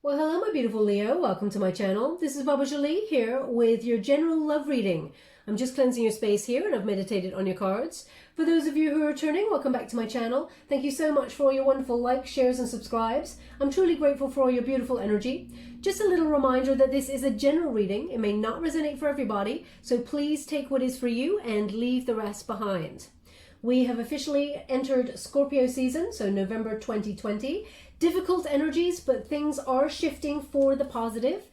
Well, hello, my beautiful Leo. Welcome to my channel. This is Baba Jolie here with your general love reading. I'm just cleansing your space here and I've meditated on your cards. For those of you who are returning, welcome back to my channel. Thank you so much for all your wonderful likes, shares and subscribes. I'm truly grateful for all your beautiful energy. Just a little reminder that this is a general reading. It may not resonate for everybody, so please take what is for you and leave the rest behind. We have officially entered Scorpio season, so November 2020. Difficult energies, but things are shifting for the positive.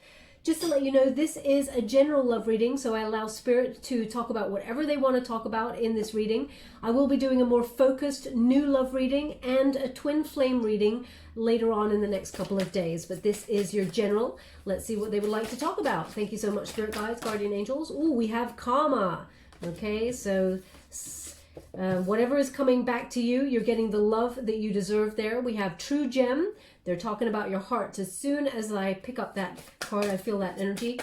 Just to let you know, this is a general love reading, so I allow Spirit to talk about whatever they want to talk about in this reading. I will be doing a more focused new love reading and a twin flame reading later on in the next couple of days, but this is your general. Let's see what they would like to talk about. Thank you so much, Spirit Guides, Guardian Angels. Ooh, we have karma. Okay, so whatever is coming back to you, you're getting the love that you deserve there. We have True Gem. They're talking about your heart. As soon as I pick up that card, I feel that energy.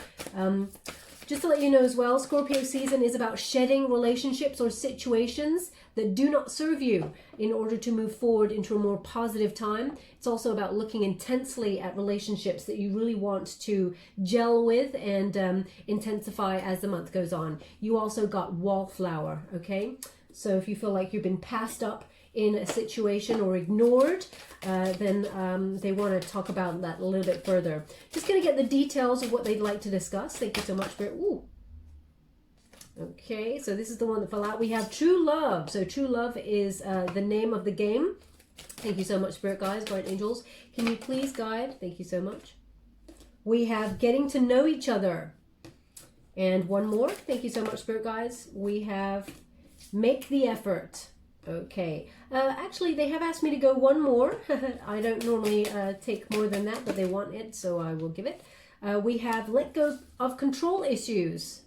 Just to let you know as well, Scorpio season is about shedding relationships or situations that do not serve you in order to move forward into a more positive time. It's also about looking intensely at relationships that you really want to gel with and intensify as the month goes on. You also got Wallflower, okay? So if you feel like you've been passed up in a situation or ignored, then they want to talk about that a little bit further. Just going to get the details of what they'd like to discuss. Thank you so much for it. Ooh. Okay, so this is the one that fell out. We have True Love. So True Love is the name of the game. Thank you so much, Spirit Guides, Guardian Angels. Can you please guide? Thank you so much. We have Getting to Know Each Other. And one more. Thank you so much, Spirit Guides. We have Make the Effort. Okay. Actually, they have asked me to go one more. I don't normally take more than that, but they want it, so I will give it. We have Let Go of Control Issues.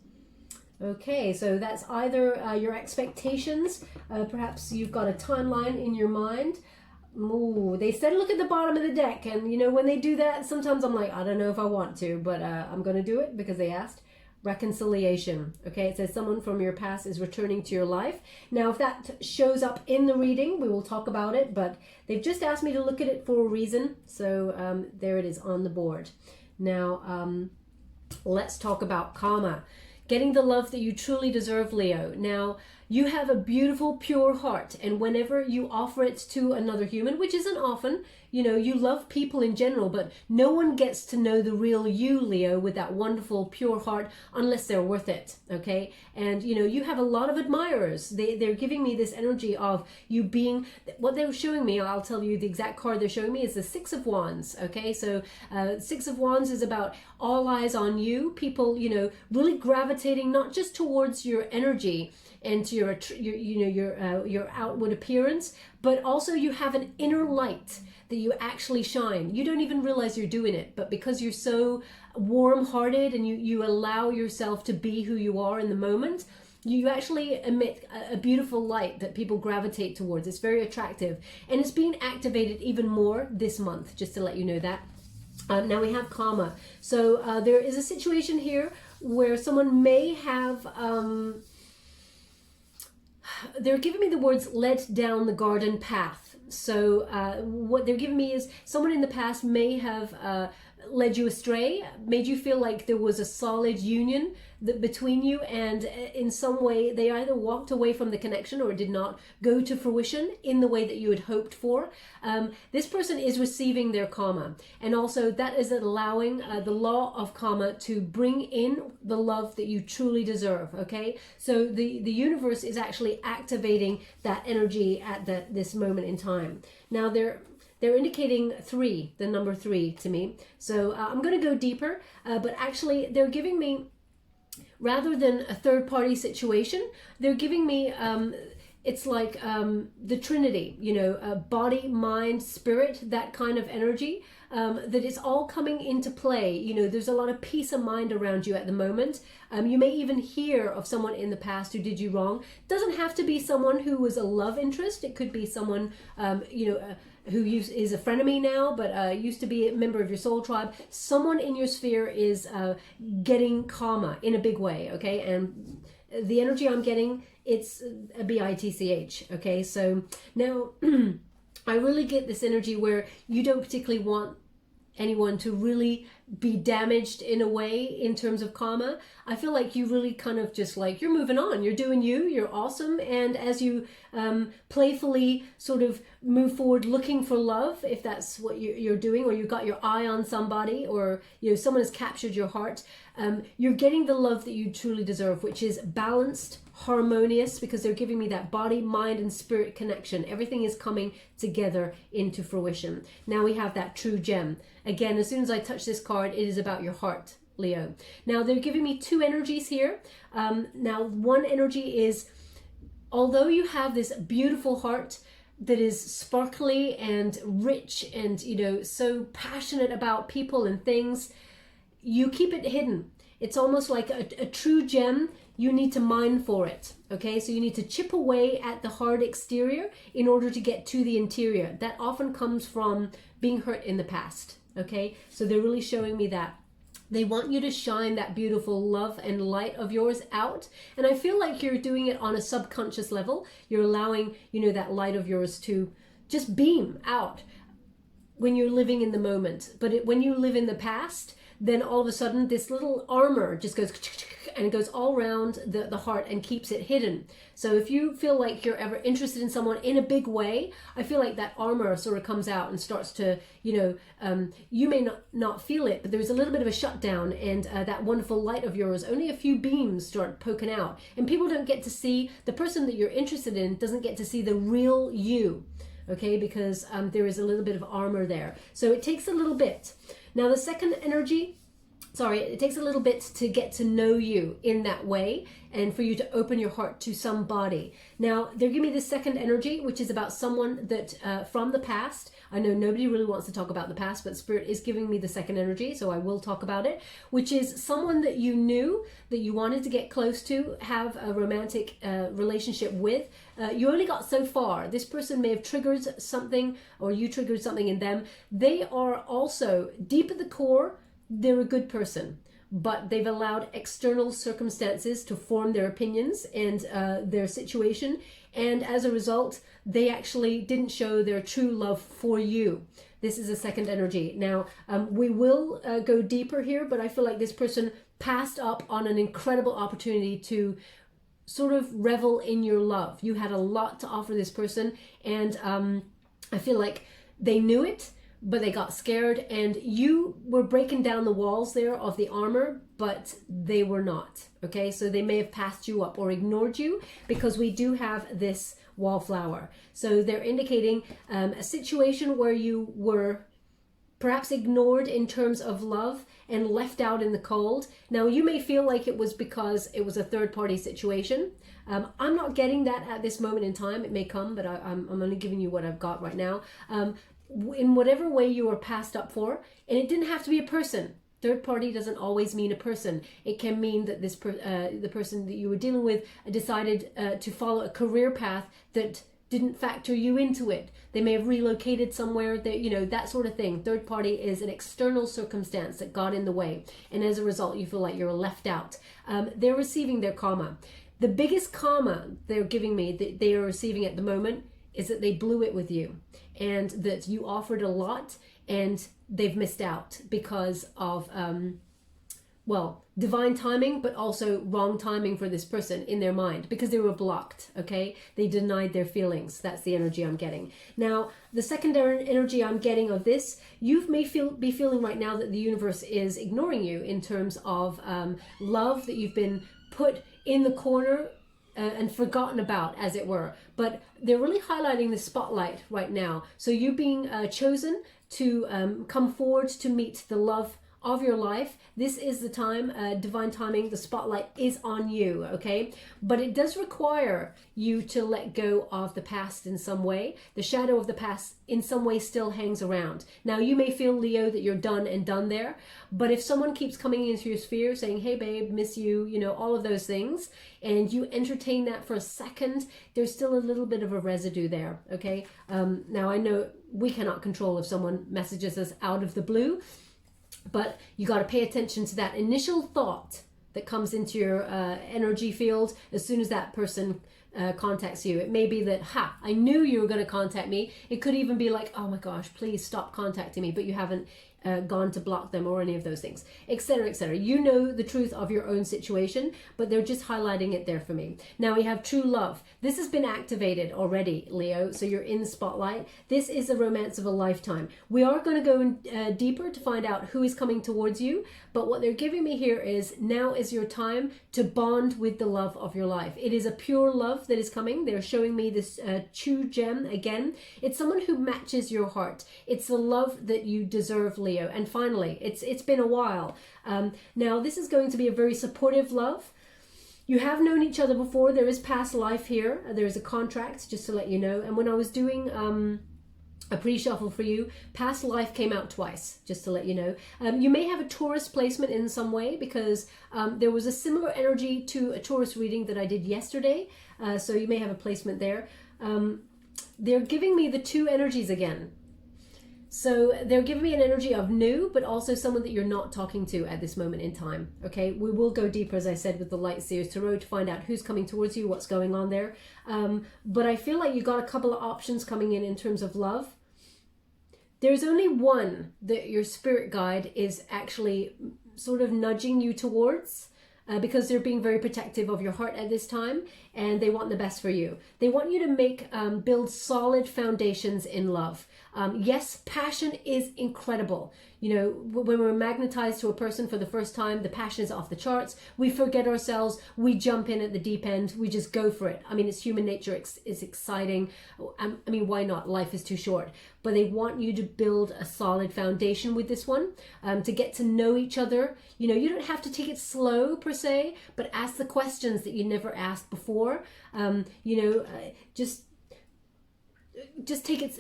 Okay, so that's either your expectations. Perhaps you've got a timeline in your mind. Ooh, they said look at the bottom of the deck, and you know, when they do that, sometimes I'm like, I don't know if I want to, but I'm going to do it because they asked. Reconciliation. Okay, it says someone from your past is returning to your life. Now, if that shows up in the reading, we will talk about it, but they've just asked me to look at it for a reason. So there it is on the board. Now, let's talk about karma. Getting the love that you truly deserve, Leo. Now, you have a beautiful, pure heart, and whenever you offer it to another human, which isn't often, you know, you love people in general, but no one gets to know the real you, Leo, with that wonderful, pure heart, unless they're worth it, okay? And, you know, you have a lot of admirers. They're giving me this energy of you being, what they're showing me, I'll tell you the exact card they're showing me, is the Six of Wands, okay? So Six of Wands is about all eyes on you, people, you know, really gravitating not just towards your energy and to your outward appearance, but also you have an inner light that you actually shine. You don't even realize you're doing it, but because you're so warm-hearted and you allow yourself to be who you are in the moment, you actually emit a beautiful light that people gravitate towards. It's very attractive, and it's being activated even more this month, just to let you know that. Now we have karma. So there is a situation here where someone may have they're giving me the words led down the garden path. So what they're giving me is someone in the past may have led you astray, made you feel like there was a solid union between you, and in some way they either walked away from the connection or it did not go to fruition in the way that you had hoped for. This person is receiving their karma, and also that is allowing the law of karma to bring in the love that you truly deserve, okay? So the universe is actually activating that energy at this moment in time. Now they're indicating 3, the number 3 to me. So I'm going to go deeper, but actually they're giving me, rather than a third-party situation, they're giving me, it's like the Trinity, you know, body, mind, spirit, that kind of energy, that is all coming into play. You know, there's a lot of peace of mind around you at the moment. You may even hear of someone in the past who did you wrong. Doesn't have to be someone who was a love interest. It could be someone, you know, who is a frenemy now, but used to be a member of your soul tribe. Someone in your sphere is getting karma in a big way, okay? And the energy I'm getting, it's a bitch, okay? So now I really get this energy where you don't particularly want anyone to really be damaged in a way in terms of karma. I feel like you really kind of just like, you're moving on, you're doing you, you're awesome. And as you playfully sort of move forward looking for love, if that's what you're doing, or you've got your eye on somebody, or someone has captured your heart, you're getting the love that you truly deserve, which is balanced, harmonious, because they're giving me that body, mind, and spirit connection. Everything is coming together into fruition. Now we have that true gem. Again, as soon as I touch this card, it is about your heart, Leo. Now they're giving me two energies here. Now one energy is, although you have this beautiful heart that is sparkly and rich and so passionate about people and things, you keep it hidden. It's almost like a true gem. You need to mine for it, okay? So you need to chip away at the hard exterior in order to get to the interior. That often comes from being hurt in the past, okay? So they're really showing me that. They want you to shine that beautiful love and light of yours out. And I feel like you're doing it on a subconscious level. You're allowing, that light of yours to just beam out when you're living in the moment. But when you live in the past, then all of a sudden this little armor just goes and it goes all around the heart and keeps it hidden. So if you feel like you're ever interested in someone in a big way, I feel like that armor sort of comes out and starts to, you may not feel it, but there's a little bit of a shutdown, and that wonderful light of yours, only a few beams start poking out. And people don't get to see, the person that you're interested in doesn't get to see the real you, okay? Because there is a little bit of armor there. So it takes a little bit. Now the second energy, it takes a little bit to get to know you in that way and for you to open your heart to somebody. Now they're giving me the second energy, which is about someone that from the past. I know nobody really wants to talk about the past, but Spirit is giving me the second energy, so I will talk about it, which is someone that you knew, that you wanted to get close to, have a romantic relationship with. You only got so far. This person may have triggered something, or you triggered something in them. They are also, deep at the core, they're a good person, but they've allowed external circumstances to form their opinions and their situation. And as a result, they actually didn't show their true love for you. This is a second energy. Now, we will go deeper here, but I feel like this person passed up on an incredible opportunity to sort of revel in your love. You had a lot to offer this person, and I feel like they knew it, but they got scared, and you were breaking down the walls there of the armor, but they were not, okay? So they may have passed you up or ignored you, because we do have this wallflower. So they're indicating a situation where you were perhaps ignored in terms of love and left out in the cold. Now you may feel like it was because it was a third-party situation. I'm not getting that at this moment in time. It may come, but I'm only giving you what I've got right now. In whatever way you were passed up for, and it didn't have to be a person. Third party doesn't always mean a person. It can mean that this the person that you were dealing with decided to follow a career path that didn't factor you into it. They may have relocated somewhere, that that sort of thing. Third party is an external circumstance that got in the way, and as a result you feel like you're left out. They're receiving their karma. The biggest karma they're giving me, that they are receiving at the moment, is that they blew it with you, and that you offered a lot and they've missed out because of divine timing, but also wrong timing for this person in their mind, because they were blocked, okay? They denied their feelings. That's the energy I'm getting. Now, the secondary energy I'm getting of this, you may be feeling right now that the universe is ignoring you in terms of love, that you've been put in the corner and forgotten about, as it were. But they're really highlighting the spotlight right now. So you being chosen to come forward to meet the love of your life. This is the time, divine timing, the spotlight is on you, okay? But it does require you to let go of the past in some way. The shadow of the past in some way still hangs around. Now, you may feel, Leo, that you're done and done there, but if someone keeps coming into your sphere saying, hey babe, miss you, all of those things, and you entertain that for a second, there's still a little bit of a residue there, okay? Now, I know we cannot control if someone messages us out of the blue, but you got to pay attention to that initial thought that comes into your energy field as soon as that person contacts you. It may be that, I knew you were going to contact me. It could even be like, oh my gosh, please stop contacting me, but you haven't gone to block them or any of those things, etc., etc. You know the truth of your own situation, but they're just highlighting it there for me. Now we have true love. This has been activated already, Leo, so you're in the spotlight. This is the romance of a lifetime. We are going to go in, deeper to find out who is coming towards you, but what they're giving me here is now is your time to bond with the love of your life. It is a pure love that is coming. They're showing me this true gem again. It's someone who matches your heart. It's the love that you deserve, Leo. And finally, it's been a while. Now, this is going to be a very supportive love. You have known each other before. There is past life here. There is a contract, just to let you know. And when I was doing a pre-shuffle for you, past life came out twice, just to let you know. You may have a Taurus placement in some way because there was a similar energy to a Taurus reading that I did yesterday. So you may have a placement there. They're giving me the two energies again. So they're giving me an energy of new, but also someone that you're not talking to at this moment in time. Okay, we will go deeper, as I said, with the Light Seers Tarot to find out who's coming towards you, what's going on there. But I feel like you got a couple of options coming in terms of love. There's only one that your spirit guide is actually sort of nudging you towards. Because they're being very protective of your heart at this time, and they want the best for you. They want you to build solid foundations in love. Yes, passion is incredible. You know, when we're magnetized to a person for the first time, the passion is off the charts. We forget ourselves. We jump in at the deep end. We just go for it. I mean, it's human nature. It's exciting. I mean, why not? Life is too short. But they want you to build a solid foundation with this one, to get to know each other. You know, you don't have to take it slow per se, but ask the questions that you never asked before. Just take it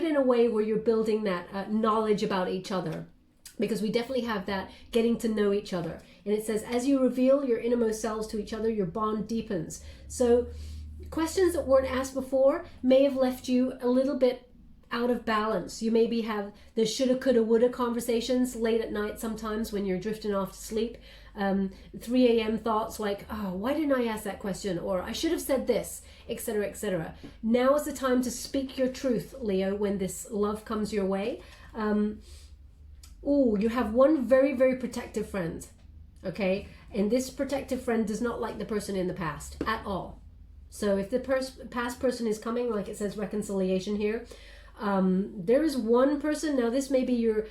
in a way where you're building that knowledge about each other, because we definitely have that getting to know each other. And it says, as you reveal your innermost selves to each other, your bond deepens. So questions that weren't asked before may have left you a little bit out of balance. You maybe have the shoulda, coulda, woulda conversations late at night sometimes when you're drifting off to sleep. 3 a.m. thoughts like, oh, why didn't I ask that question? Or I should have said this, etc., etc. Now is the time to speak your truth, Leo, when this love comes your way. You have one very, very protective friend, okay? And this protective friend does not like the person in the past at all. So if the past person is coming, like it says reconciliation here, there is one person. Now this may be your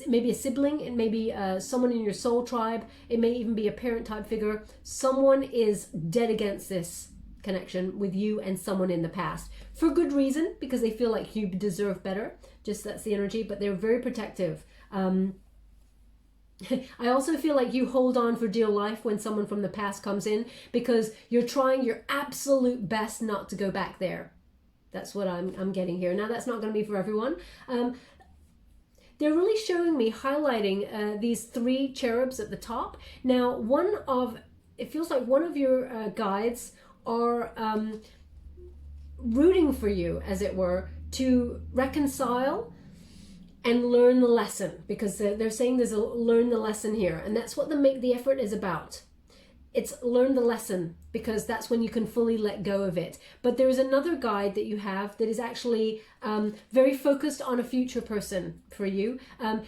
maybe a sibling, it may be someone in your soul tribe, it may even be a parent type figure. Someone is dead against this connection with you and someone in the past for good reason, because they feel like you deserve better. Just that's the energy, but they're very protective. I also feel like you hold on for dear life when someone from the past comes in, because you're trying your absolute best not to go back there. That's what I'm getting here. Now, that's not going to be for everyone. They're really showing me, highlighting these 3 cherubs at the top. Now, it feels like one of your guides are rooting for you, as it were, to reconcile and learn the lesson, because they're saying there's a learn the lesson here. And that's what the make the effort is about. It's learn the lesson, because that's when you can fully let go of it. But there is another guide that you have that is actually very focused on a future person for you.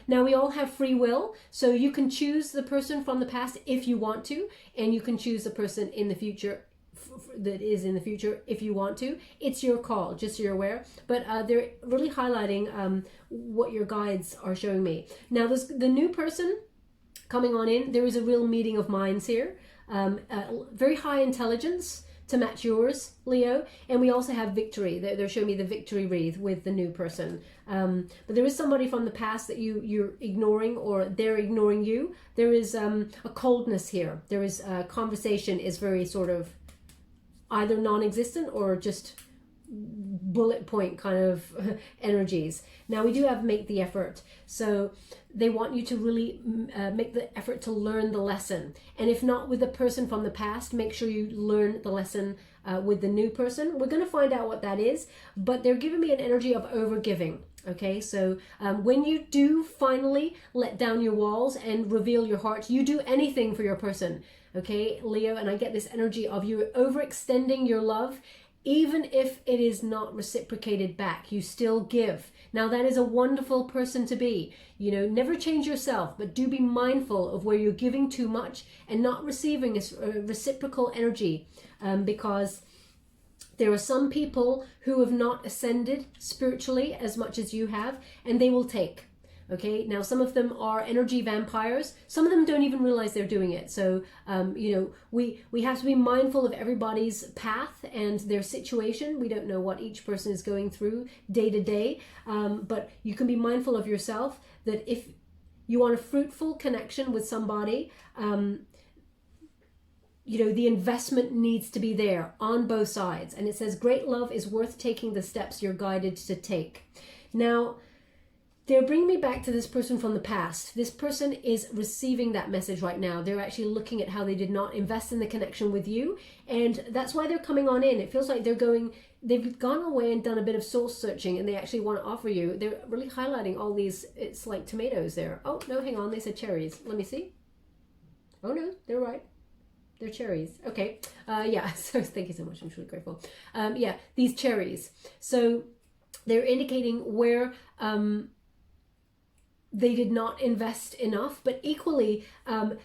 Now, we all have free will, so you can choose the person from the past if you want to, and you can choose the person in the future that is in the future if you want to. It's your call, just so you're aware. But they're really highlighting what your guides are showing me. Now, there's the new person coming on in. There is a real meeting of minds here. Very high intelligence to match yours, Leo. And we also have victory. They're showing me the victory wreath with the new person. But there is somebody from the past that you're ignoring, or they're ignoring you. There is a coldness here. There is conversation is very sort of either non-existent or just bullet point kind of energies. Now, we do have make the effort. So they want you to really make the effort to learn the lesson. And if not with the person from the past, make sure you learn the lesson with the new person. We're going to find out what that is, but they're giving me an energy of overgiving. Okay, so when you do finally let down your walls and reveal your heart, you do anything for your person. Okay, Leo, and I get this energy of you overextending your love Even if it is not reciprocated back, you still give. Now that is a wonderful person to be. You know, never change yourself, but do be mindful of where you're giving too much and not receiving a reciprocal energy, because there are some people who have not ascended spiritually as much as you have, and they will take. Okay, now some of them are energy vampires. Some of them don't even realize they're doing it. So, you know, we have to be mindful of everybody's path and their situation. We don't know what each person is going through day to day, but you can be mindful of yourself, that if you want a fruitful connection with somebody, you know, the investment needs to be there on both sides. And it says, great love is worth taking the steps you're guided to take. Now, they're bringing me back to this person from the past. This person is receiving that message right now. They're actually looking at how they did not invest in the connection with you. And that's why they're coming on in. It feels like they've gone away and done a bit of soul searching, and they actually want to offer you. They're really highlighting all these, it's like tomatoes there. Oh, no, hang on. They said cherries. Let me see. Oh, no, they're right. They're cherries. Okay. Yeah. So thank you so much. I'm really grateful. Yeah, these cherries. So they're indicating where, they did not invest enough, but equally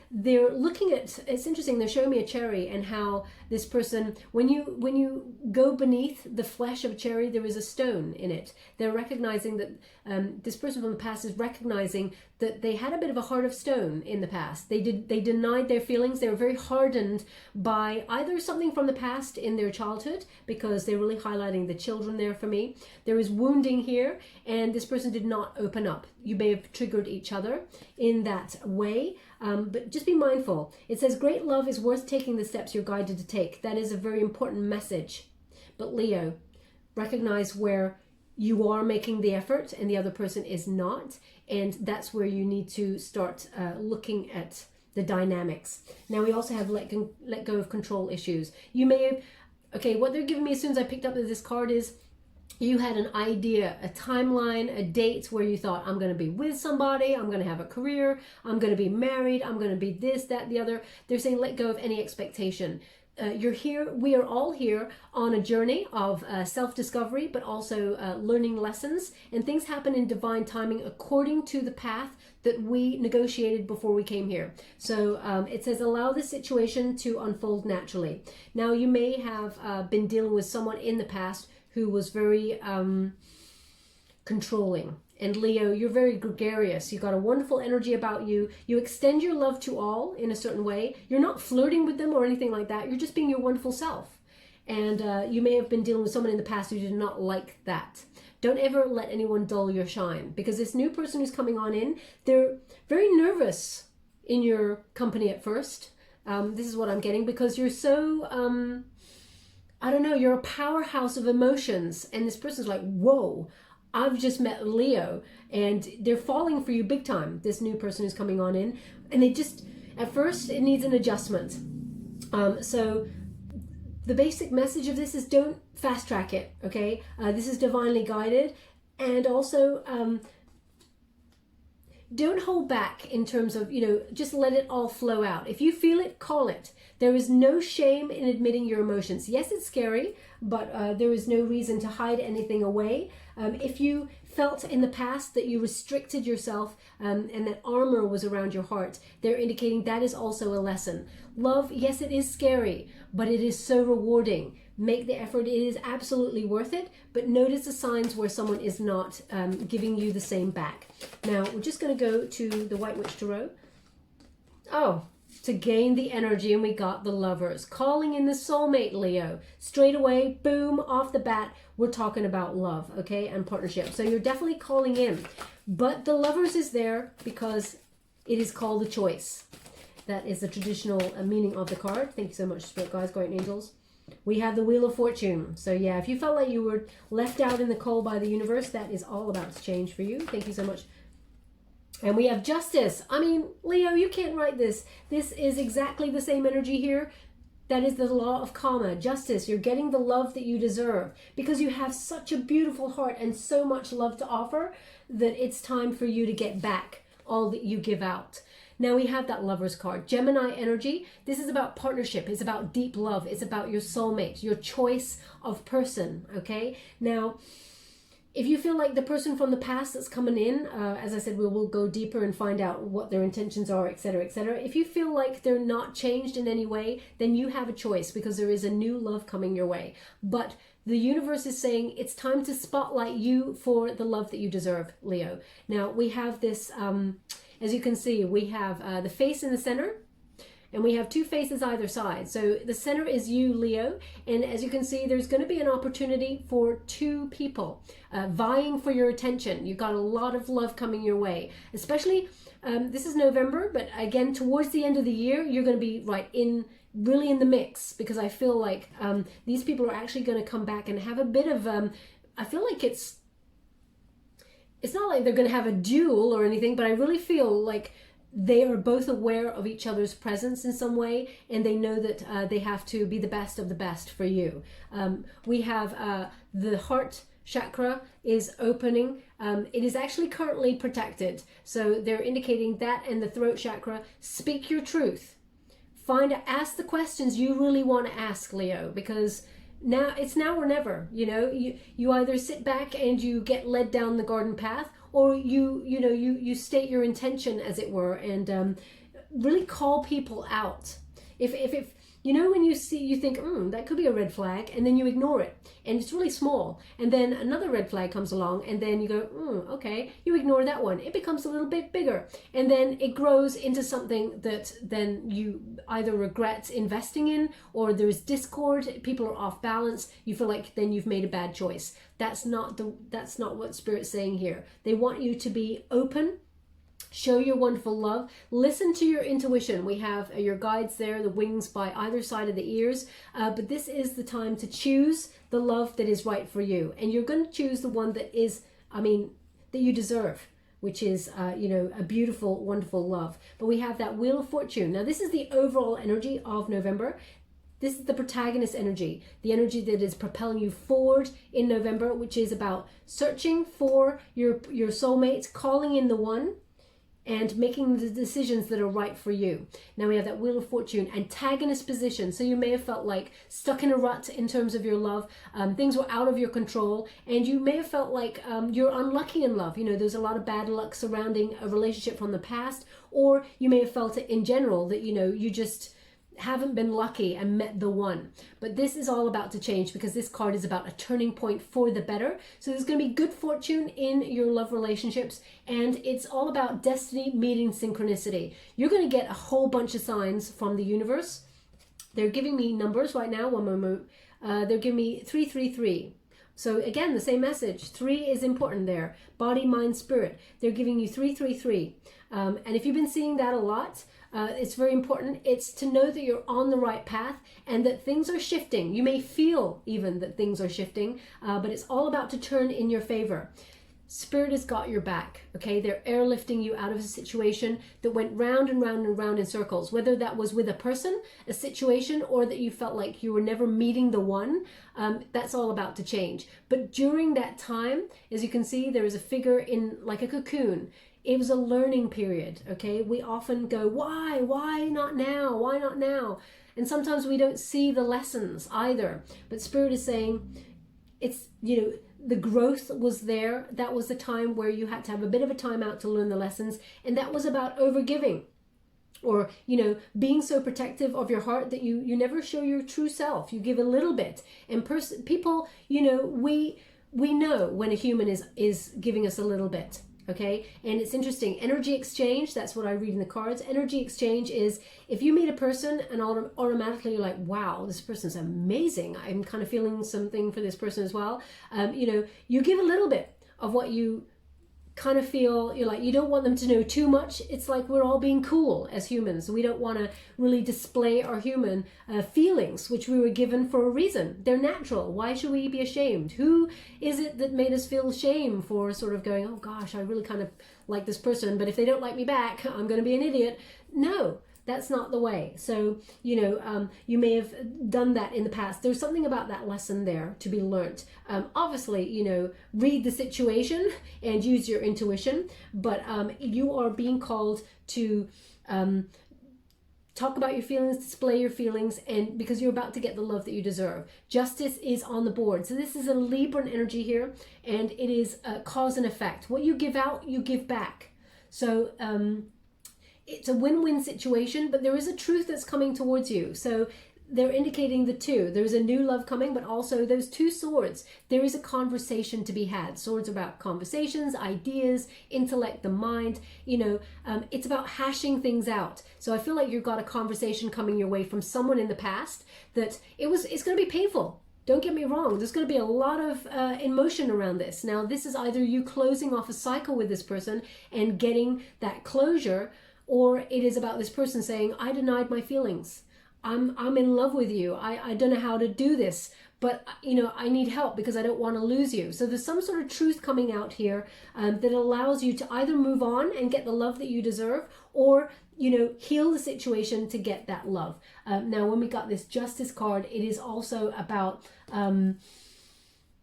they're looking at, it's interesting, they're showing me a cherry and how this person, when you go beneath the flesh of a cherry, there is a stone in it. They're recognizing that this person from the past is recognizing that they had a bit of a heart of stone in the past. They denied their feelings. They were very hardened by either something from the past in their childhood, because they're really highlighting the children there for me. There is wounding here, and this person did not open up. You may have triggered each other in that way, but just be mindful. It says, great love is worth taking the steps you're guided to take. That is a very important message. But Leo, recognize where you are making the effort and the other person is not, and that's where you need to start looking at the dynamics. Now we also have let go of control issues. You may have, okay, what they're giving me as soon as I picked up this card is, you had an idea, a timeline, a date where you thought, I'm going to be with somebody, I'm going to have a career, I'm going to be married, I'm going to be this, that, the other. They're saying let go of any expectation. You're here, we are all here on a journey of self-discovery, but also learning lessons, and things happen in divine timing according to the path that we negotiated before we came here. So it says, allow the situation to unfold naturally. Now you may have been dealing with someone in the past who was very controlling. And Leo, you're very gregarious. You've got a wonderful energy about you. You extend your love to all in a certain way. You're not flirting with them or anything like that. You're just being your wonderful self. And you may have been dealing with someone in the past who did not like that. Don't ever let anyone dull your shine, because this new person who's coming on in, they're very nervous in your company at first. This is what I'm getting, because you're so, I don't know, you're a powerhouse of emotions. And this person's like, whoa, I've just met Leo, and they're falling for you big time, this new person who's coming on in. And they just, at first, it needs an adjustment. So the basic message of this is don't fast track it, okay? This is divinely guided. And also, don't hold back in terms of, you know, just let it all flow out. If you feel it, call it. There is no shame in admitting your emotions. Yes, it's scary, but there is no reason to hide anything away. If you felt in the past that you restricted yourself and that armor was around your heart, they're indicating that is also a lesson. Love, yes, it is scary, but it is so rewarding. Make the effort. It is absolutely worth it, but notice the signs where someone is not giving you the same back. Now, we're just going to go to the White Witch Tarot. Oh, to gain the energy, and we got the Lovers. Calling in the soulmate, Leo. Straight away, boom, off the bat, we're talking about love, okay, and partnership. So you're definitely calling in. But the Lovers is there because it is called a choice. That is the traditional meaning of the card. Thank you so much, Spirit Guides, Guardian Angels. We have the Wheel of Fortune. So yeah, if you felt like you were left out in the cold by the universe, that is all about to change for you. Thank you so much. And we have Justice. I mean, Leo, you can't write this. This is exactly the same energy here. That is the law of karma. Justice. You're getting the love that you deserve because you have such a beautiful heart and so much love to offer that it's time for you to get back all that you give out. Now we have that Lovers card. Gemini energy, this is about partnership. It's about deep love. It's about your soulmate, your choice of person, okay? Now, if you feel like the person from the past that's coming in, as I said, we will go deeper and find out what their intentions are, etc., etc. If you feel like they're not changed in any way, then you have a choice, because there is a new love coming your way. But the universe is saying it's time to spotlight you for the love that you deserve, Leo. Now, we have this, as you can see, we have the face in the center, and we have two faces either side. So the center is you, Leo, and as you can see, there's going to be an opportunity for two people vying for your attention. You've got a lot of love coming your way, especially this is November, but again, towards the end of the year, you're going to be really in the mix, because I feel like these people are actually going to come back and have a bit of, I feel like it's not like they're going to have a duel or anything, but I really feel like they are both aware of each other's presence in some way, and they know that they have to be the best of the best for you. We have the heart chakra is opening. It is actually currently protected. So they're indicating that, and the throat chakra, speak your truth. Ask the questions you really want to ask, Leo, because now it's now or never. You know, you either sit back and you get led down the garden path, or you state your intention, as it were, and really call people out. If you know, when you think, that could be a red flag, and then you ignore it, and it's really small, and then another red flag comes along, and then you go, okay, you ignore that one. It becomes a little bit bigger, and then it grows into something that then you either regret investing in, or there's discord, people are off balance, you feel like then you've made a bad choice. That's not what Spirit's saying here. They want you to be open. Show your wonderful love. Listen to your intuition. We have your guides there, the wings by either side of the ears. But this is the time to choose the love that is right for you. And you're going to choose the one that is, that you deserve, which is, a beautiful, wonderful love. But we have that Wheel of Fortune. Now, this is the overall energy of November. This is the protagonist energy, the energy that is propelling you forward in November, which is about searching for your soulmate, calling in the one, and making the decisions that are right for you. Now we have that Wheel of Fortune, antagonist position. So you may have felt like stuck in a rut in terms of your love. Things were out of your control, and you may have felt like you're unlucky in love. You know, there's a lot of bad luck surrounding a relationship from the past, or you may have felt it in general that, you just haven't been lucky and met the one. But this is all about to change, because this card is about a turning point for the better. So there's going to be good fortune in your love relationships, and it's all about destiny meeting synchronicity. You're going to get a whole bunch of signs from the universe. They're giving me numbers right now. One moment. They're giving me 333. So again, the same message. 3 is important there. Body, mind, spirit. They're giving you 333. And if you've been seeing that a lot, it's very important. It's to know that you're on the right path and that things are shifting. You may feel even that things are shifting, but it's all about to turn in your favor. Spirit has got your back, okay? They're airlifting you out of a situation that went round and round and round in circles, whether that was with a person, a situation, or that you felt like you were never meeting the one. That's all about to change. But during that time, as you can see, there is a figure in like a cocoon. It was a learning period, okay? We often go, why not now? Why not now? And sometimes we don't see the lessons either. But Spirit is saying, it's, the growth was there. That was the time where you had to have a bit of a time out to learn the lessons. And that was about overgiving, or, being so protective of your heart that you never show your true self. You give a little bit. And people, we know when a human is giving us a little bit. Okay, and it's interesting. Energy exchange, that's what I read in the cards. Energy exchange is if you meet a person and automatically you're like, wow, this person's amazing. I'm kind of feeling something for this person as well. You give a little bit of what you kind of feel. You're like, you don't want them to know too much. It's like we're all being cool as humans. We don't want to really display our human feelings, which we were given for a reason. They're natural. Why should we be ashamed? Who is it that made us feel shame for sort of going, oh gosh, I really kind of like this person, but if they don't like me back, I'm going to be an idiot? No. That's not the way. So, you may have done that in the past. There's something about that lesson there to be learnt. Obviously, read the situation and use your intuition, but you are being called to talk about your feelings, display your feelings, and because you're about to get the love that you deserve. Justice is on the board. So this is a Libran energy here, and it is cause and effect. What you give out, you give back. So it's a win-win situation, but there is a truth that's coming towards you. So they're indicating the two. There's a new love coming, but also those two swords. There is a conversation to be had. Swords are about conversations, ideas, intellect, the mind. You know, it's about hashing things out. So I feel like you've got a conversation coming your way from someone in the past that it's going to be painful. Don't get me wrong. There's going to be a lot of emotion around this. Now, this is either you closing off a cycle with this person and getting that closure, or it is about this person saying, I denied my feelings. I'm in love with you. I don't know how to do this, but you know, I need help because I don't want to lose you. So there's some sort of truth coming out here that allows you to either move on and get the love that you deserve, or you know, heal the situation to get that love. Now, when we got this Justice card, it is also about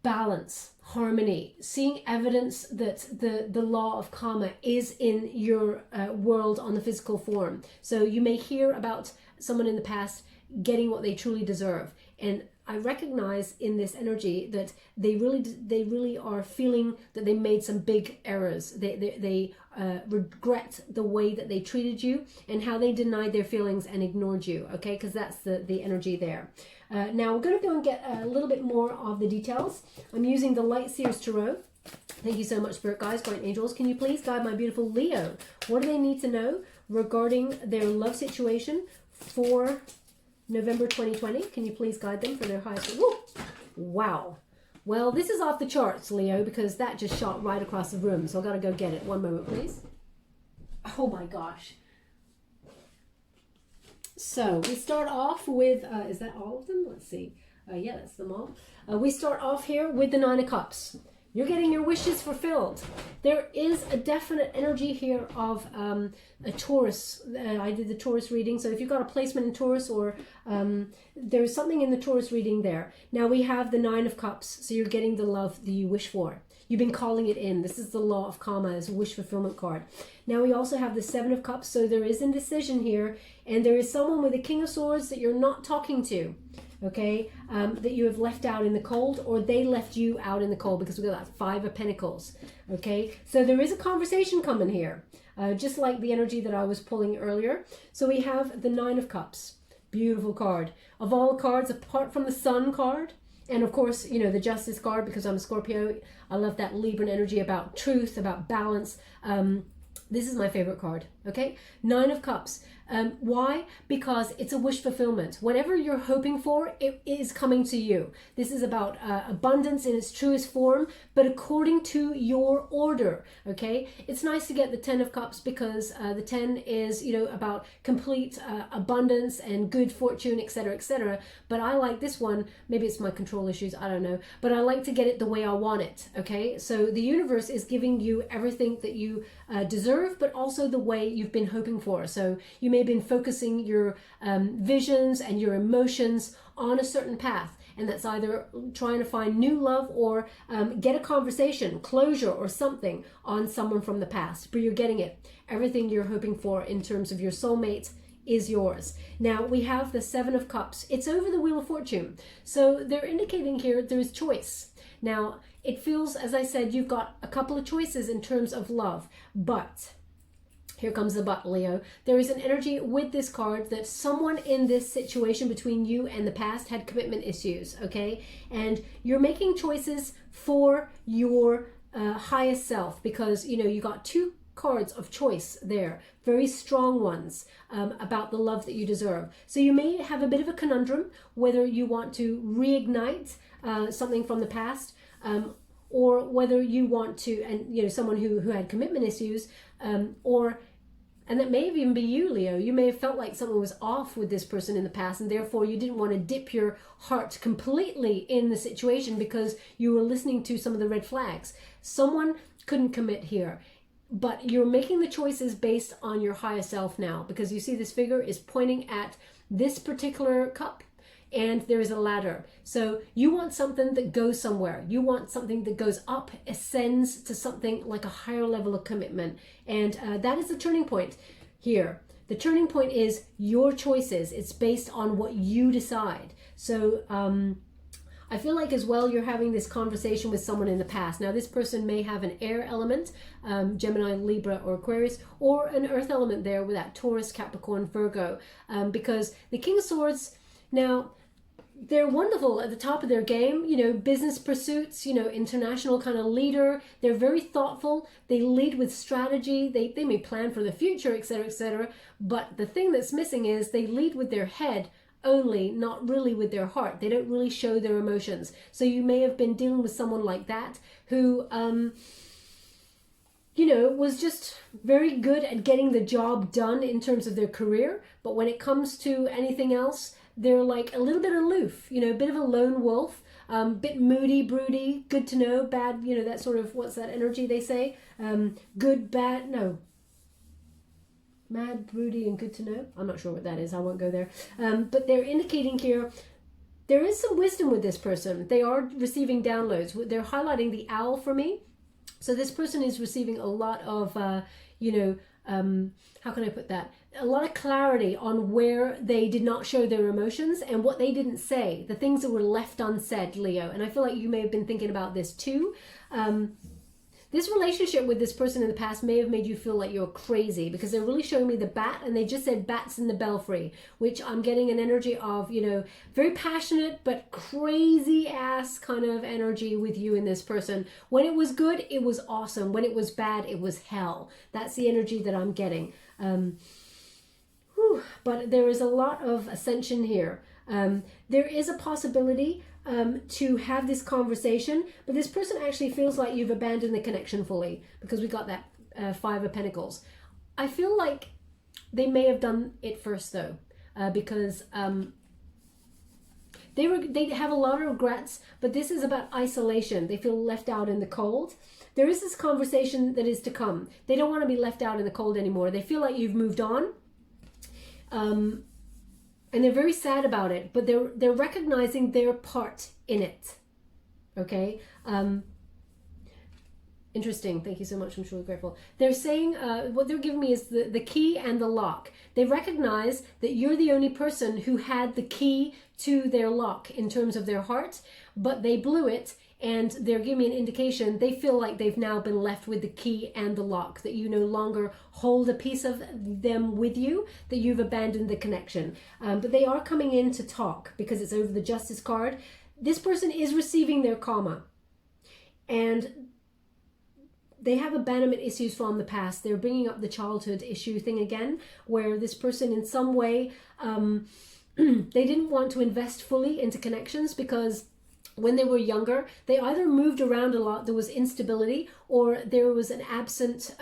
balance, harmony, seeing evidence that the law of karma is in your world on the physical form. So you may hear about someone in the past getting what they truly deserve, and I recognize in this energy that they really are feeling that they made some big errors. They regret the way that they treated you and how they denied their feelings and ignored you. Okay, because that's the energy there. Now we're going to go and get a little bit more of the details. I'm using the Light Seers Tarot. Thank you so much, Spirit Guides, Guardian Angels. Can you please guide my beautiful Leo? What do they need to know regarding their love situation for November 2020? Can you please guide them for their highest? Woo! Wow. Well, this is off the charts, Leo, because that just shot right across the room. So I've got to go get it. One moment, please. Oh my gosh. So we start off with, is that all of them? Let's see. Yeah, that's them all. We start off here with the Nine of Cups. You're getting your wishes fulfilled. There is a definite energy here of a Taurus. I did the Taurus reading. So if you've got a placement in Taurus, or there's something in the Taurus reading there. Now we have the Nine of Cups. So you're getting the love that you wish for. You've been calling it in. This is the law of karma as a wish fulfillment card. Now we also have the Seven of Cups. So there is indecision here. And there is someone with a King of Swords that you're not talking to. Okay, that you have left out in the cold, or they left you out in the cold, because we've got that Five of Pentacles. Okay, so there is a conversation coming here, just like the energy that I was pulling earlier. So we have the Nine of Cups. Beautiful card. Of all the cards, apart from the Sun card, and of course, you know, the Justice card, because I'm a Scorpio, I love that Libran energy about truth, about balance. This is my favorite card. Okay, Nine of Cups. Why? Because it's a wish fulfillment. Whatever you're hoping for, it is coming to you. This is about abundance in its truest form, but according to your order. Okay, it's nice to get the Ten of Cups, because the 10 is, you know, about complete abundance and good fortune, etc., etc. But I like this one. Maybe it's my control issues, I don't know, but I like to get it the way I want it. Okay, so the universe is giving you everything that you deserve, but also the way you've been hoping for. So you may have been focusing your visions and your emotions on a certain path, and that's either trying to find new love, or get a conversation, closure, or something on someone from the past. But you're getting it. Everything you're hoping for in terms of your soulmate is yours. Now we have the Seven of Cups. It's over the Wheel of Fortune. So they're indicating here there is choice. Now it feels, as I said, you've got a couple of choices in terms of love, but here comes the but, Leo. There is an energy with this card that someone in this situation between you and the past had commitment issues, okay? And you're making choices for your highest self, because, you know, you got two cards of choice there, very strong ones, about the love that you deserve. So you may have a bit of a conundrum whether you want to reignite something from the past, or whether you want to, and you know, someone who had commitment issues, and that may even be you, Leo. You may have felt like something was off with this person in the past, and therefore you didn't want to dip your heart completely in the situation because you were listening to some of the red flags. Someone couldn't commit here, but you're making the choices based on your higher self now, because you see this figure is pointing at this particular cup, and there is a ladder. So you want something that goes somewhere. You want something that goes up, ascends to something like a higher level of commitment. And that is the turning point here. the turning point is your choices. It's based on what you decide. So I feel like as well you're having this conversation with someone in the past. Now this person may have an air element, Gemini, Libra, or Aquarius, or an earth element there with that Taurus, Capricorn, Virgo, because the King of Swords, now they're wonderful at the top of their game, you know, business pursuits, you know, international kind of leader. They're very thoughtful. They lead with strategy. They may plan for the future, etc., etc. But the thing that's missing is they lead with their head only, not really with their heart. They don't really show their emotions. So you may have been dealing with someone like that who, you know, was just very good at getting the job done in terms of their career. But when it comes to anything else, they're like a little bit aloof, you know, a bit of a lone wolf, bit moody, broody, good to know, bad, you know, that sort of, what's that energy they say? Good, bad, no. Mad, broody, and good to know. I'm not sure what that is. I won't go there. But they're indicating here, there is some wisdom with this person. They are receiving downloads. They're highlighting the owl for me. So this person is receiving a lot of, you know, how can I put that? A lot of clarity on where they did not show their emotions and what they didn't say, the things that were left unsaid, Leo. And I feel like you may have been thinking about this too. This relationship with this person in the past may have made you feel like you're crazy, because they're really showing me the bat, and they just said bats in the belfry, which I'm getting an energy of, you know, very passionate but crazy ass kind of energy with you in this person. When it was good, it was awesome. When it was bad, it was hell. That's the energy that I'm getting. But there is a lot of ascension here. There is a possibility to have this conversation, but this person actually feels like you've abandoned the connection fully, because we got that Five of Pentacles. I feel like they may have done it first though, because they have a lot of regrets, but this is about isolation. They feel left out in the cold. There is this conversation that is to come. They don't want to be left out in the cold anymore. They feel like you've moved on. And they're very sad about it, but they're recognizing their part in it. Okay. Interesting. Thank you so much. I'm truly grateful. They're saying what they're giving me is the key and the lock. They recognize that you're the only person who had the key to their lock in terms of their heart, but they blew it. And they're giving me an indication they feel like they've now been left with the key and the lock, that you no longer hold a piece of them with you, that you've abandoned the connection. But they are coming in to talk, because it's over the Justice card. This person is receiving their karma, and they have abandonment issues from the past. They're bringing up the childhood issue thing again, where this person in some way, they didn't want to invest fully into connections, because when they were younger, they either moved around a lot, there was instability, or there was an absent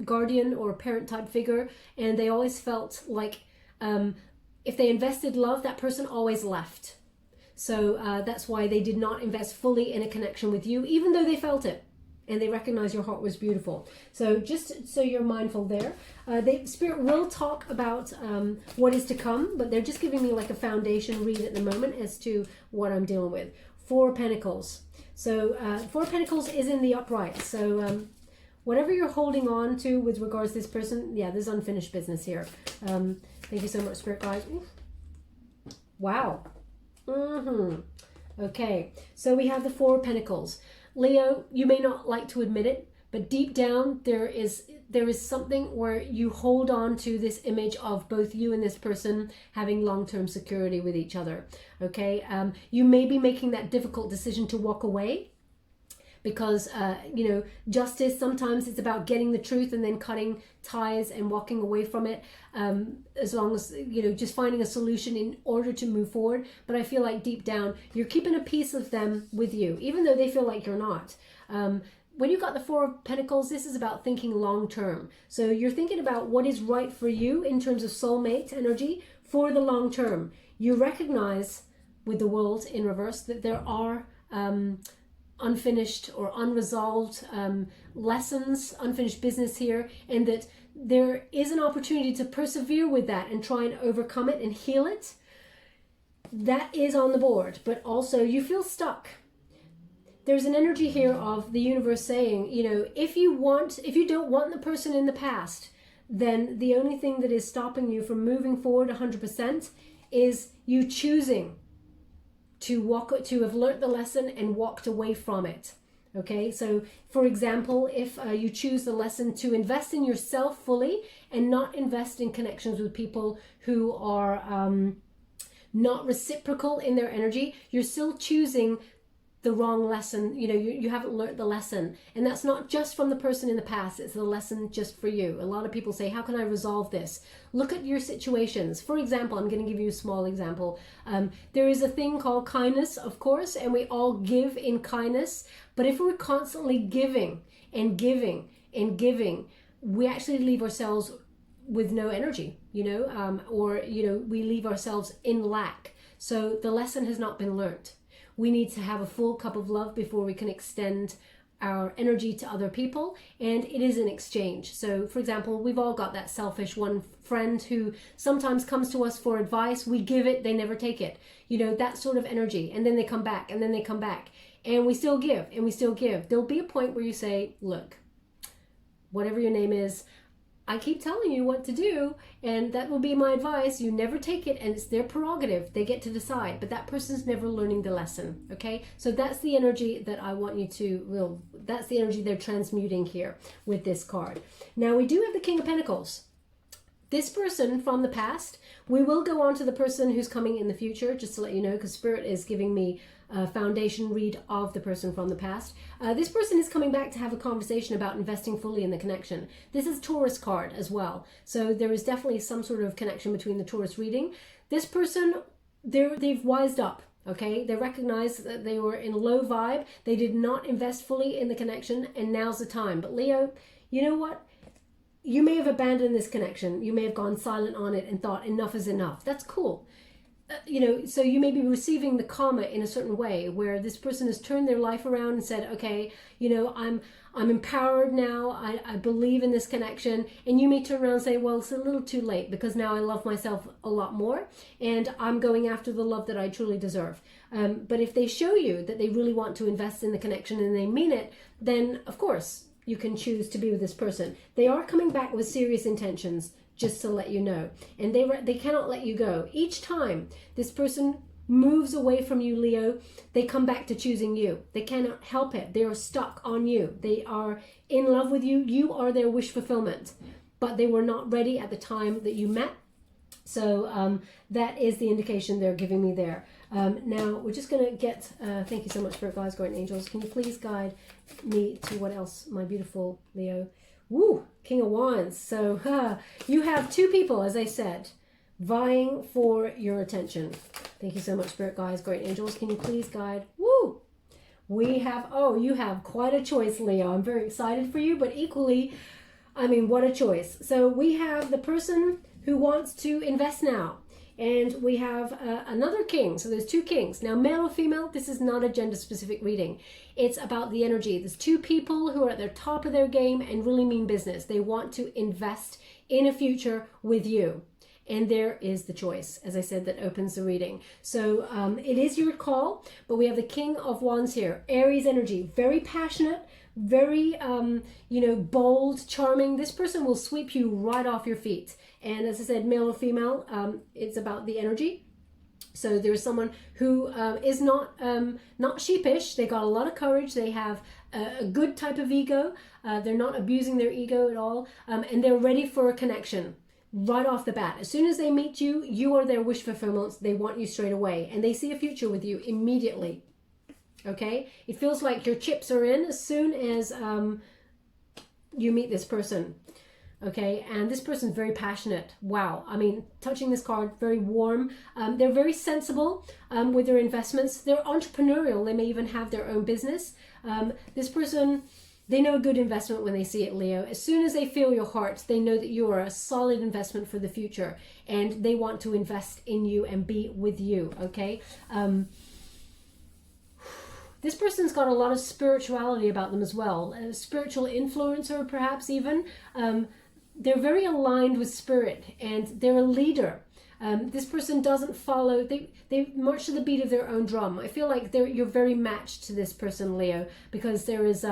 guardian or parent type figure, and they always felt like if they invested love, that person always left. So that's why they did not invest fully in a connection with you, even though they felt it, and they recognize your heart was beautiful. So just so you're mindful there. Spirit will talk about what is to come, but they're just giving me like a foundation read at the moment as to what I'm dealing with. Four of Pentacles. So Four of Pentacles is in the upright. So whatever you're holding on to with regards to this person, yeah, there's unfinished business here. Thank you so much, Spirit Guides. Wow. Okay, so we have the Four of Pentacles. Leo, you may not like to admit it, but deep down there is something where you hold on to this image of both you and this person having long-term security with each other. Okay, you may be making that difficult decision to walk away, because you know, justice, sometimes it's about getting the truth and then cutting ties and walking away from it, as long as, you know, just finding a solution in order to move forward. But I feel like deep down you're keeping a piece of them with you, even though they feel like you're not. When you got the Four of Pentacles, this is about thinking long term. So you're thinking about what is right for you in terms of soulmate energy for the long term. You recognize with the world in reverse that there are unfinished or unresolved lessons, unfinished business here, and that there is an opportunity to persevere with that and try and overcome it and heal it. That is on the board, but also you feel stuck. There's an energy here of the universe saying, you know, if you don't want the person in the past, then the only thing that is stopping you from moving forward 100% is you choosing to have learnt the lesson and walked away from it. Okay, so for example, if you choose the lesson to invest in yourself fully and not invest in connections with people who are not reciprocal in their energy, you're still choosing the wrong lesson. You know, you haven't learnt the lesson, and that's not just from the person in the past, it's the lesson just for you. A lot of people say, how can I resolve this? Look at your situations. For example, I'm going to give you a small example. There is a thing called kindness, of course, and we all give in kindness, but if we're constantly giving and giving and giving, we actually leave ourselves with no energy, or we leave ourselves in lack. So the lesson has not been learnt. We need to have a full cup of love before we can extend our energy to other people, and it is an exchange. So for example, we've all got that selfish one friend who sometimes comes to us for advice. We give it, they never take it, that sort of energy, and then they come back, and then they come back, and we still give, and we still give. There'll be a point where you say, look, whatever your name is, I keep telling you what to do, and that will be my advice. You never take it, and it's their prerogative. They get to decide, but that person's never learning the lesson, okay? So that's the energy that I want you to, that's the energy they're transmuting here with this card. Now, we do have the King of Pentacles. This person from the past, we will go on to the person who's coming in the future, just to let you know, because Spirit is giving me a foundation read of the person from the past. This person is coming back to have a conversation about investing fully in the connection. This is Taurus card as well. So there is definitely some sort of connection between the Taurus reading. This person, they've wised up. Okay, they recognize that they were in low vibe. They did not invest fully in the connection, and now's the time. But Leo, you know what? You may have abandoned this connection. You may have gone silent on it and thought enough is enough. That's cool. So you may be receiving the karma in a certain way where this person has turned their life around and said, okay, I'm empowered now. I believe in this connection. And you may turn around and say, well, it's a little too late because now I love myself a lot more and I'm going after the love that I truly deserve. But if they show you that they really want to invest in the connection and they mean it, then of course you can choose to be with this person. They are coming back with serious intentions, just to let you know, and they cannot let you go. Each time this person moves away from you, Leo, they come back to choosing you. They cannot help it. They are stuck on you. They are in love with you. You are their wish fulfillment, but they were not ready at the time that you met. So that is the indication they're giving me there. Now we're just going to get, thank you so much, Spirit Guides, Guardian Angels. Can you please guide me to what else, my beautiful Leo? Woo, King of Wands. So you have two people, as I said, vying for your attention. Thank you so much, Spirit Guides, Guardian Angels. Can you please guide? Woo! We have, you have quite a choice, Leo. I'm very excited for you, but equally, I mean, what a choice. So we have the person who wants to invest now. And we have another king. So there's two kings. Now, male or female, this is not a gender-specific reading. It's about the energy. There's two people who are at the top of their game and really mean business. They want to invest in a future with you. And there is the choice, as I said, that opens the reading. So it is your call, but we have the King of Wands here. Aries energy, very passionate, very, bold, charming. This person will sweep you right off your feet. And as I said, male or female, it's about the energy. So there's someone who is not sheepish. They got a lot of courage. They have a good type of ego. They're not abusing their ego at all. And they're ready for a connection right off the bat. As soon as they meet you, you are their wish fulfillment. They want you straight away. And they see a future with you immediately. Okay? It feels like your chips are in as soon as you meet this person. Okay, and this person's very passionate. Wow, I mean, touching this card, very warm. They're very sensible with their investments. They're entrepreneurial. They may even have their own business. This person, they know a good investment when they see it, Leo. As soon as they feel your heart, they know that you are a solid investment for the future, and they want to invest in you and be with you, okay? This person's got a lot of spirituality about them as well. A spiritual influencer, perhaps even. They're very aligned with spirit, and they're a leader. This person doesn't follow, they march to the beat of their own drum. I feel like you're very matched to this person, Leo, because there is